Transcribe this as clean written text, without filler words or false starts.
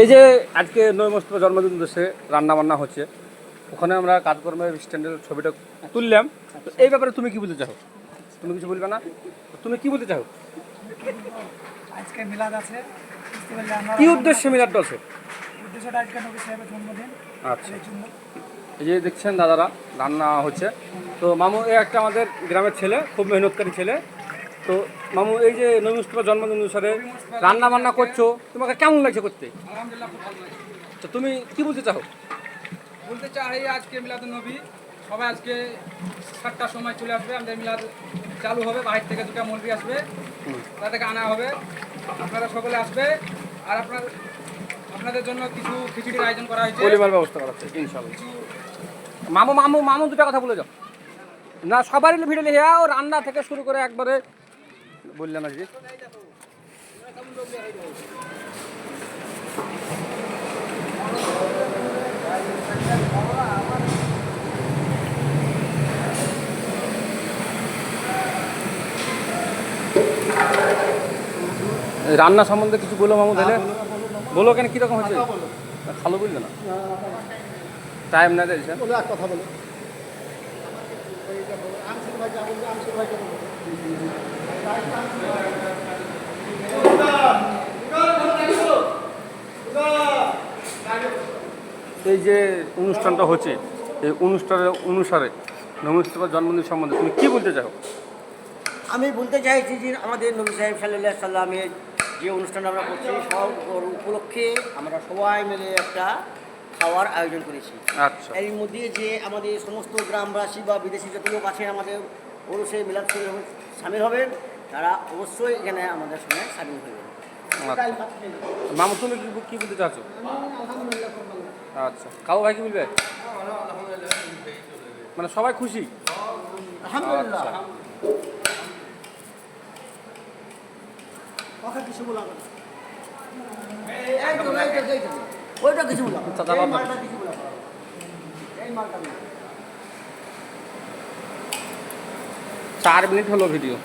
এই যে আজকে নয় মোস্তফা জন্মদিন দেশে রান্না বান্না হচ্ছে, ওখানে আমরা কাজকর্মের স্ট্যান্ডের ছবিটা তুললাম। তো এই ব্যাপারে তুমি কি বলতে চাও? তুমি কিছু বলবে না? তুমি কি বলতে চাও? আজকে মিলাদ আছে, কি উদ্দেশ্যে মিলাদটা আছে? উদ্দেশ্যটা আজকে নবী সাহেবের জন্মদিন। আচ্ছা, এই যে দেখছেন দাদারা রান্না হচ্ছে। তো মামু এই একটা আমাদের গ্রামের ছেলে, খুব মেহনতকারী ছেলে। তো মামু এই যে নবী মুস্তফার জন্মদিন অনুসারে রান্না বান্না করছো, তোমাকে কেমন লাগছে করতে? আলহামদুলিল্লাহ খুব ভালো লাগছে। তো তুমি কি বলতে চাও? বলতে চাই আজকে মিলাদুন নবী সবাই আজকে 7টার সময় চলে আসবে, আমাদের মিলাদ চালু হবে, বাহির থেকে দুটো মন্ত্রী আসবে, তাদেরকে আনা হবে, আপনারা সকলে আসবে। আর আপনাদের জন্য কিছু খিচুড়ির আয়োজন করা হয়েছে, পরিবার ব্যবস্থা করা হচ্ছে ইনশাআল্লাহ। মামু মামু মামু দুটা কথা বলে যাও না, সবারই ভিড়ে লিখে যাও, রান্না থেকে শুরু করে একবারে বললেন আজকে। রান্না সম্বন্ধে কিছু বলো মামু তাহলে, বলো কেন কীরকম হচ্ছে? ভালো বললে না, টাইম না দিয়েছেন। এক কথা বলো। এই যে অনুষ্ঠানটা হচ্ছে, এই অনুষ্ঠানের অনুসারে নবী মুস্তফার জন্মদিন সম্বন্ধে তুমি কি বলতে চাও? আমি বলতে চাইছি যে আমাদের নবী সাহেব সাল্লাল্লাহু আলাইহি সাল্লামের যে অনুষ্ঠান আমরা করছি, সব ওর উপলক্ষে আমরা সবাই মিলে একটা খাওয়ার আয়োজন করেছি। আচ্ছা, এর মধ্যে যে আমাদের সমস্ত গ্রামবাসী বা বিদেশি যত লোক আছেন আমাদের ওরসে মিলাদ শরীফে সামিল হবেন, তারা অবশ্যই এখানে আমাদের সঙ্গে সামিল হবেন। মামু তুমি কি বলতে চাচ্ছ? আচ্ছা, কাউ ভাই কি বলবে? মানে সবাই খুশি? আলহামদুলিল্লাহ। আচ্ছা। কথা কিছু বলা হবে না। ওইটা কিছু বলা হবে না। দাদা, এই মালটা কিছু বলা হবে না। এই মালটা 4 মিনিট হলো ভিডিও।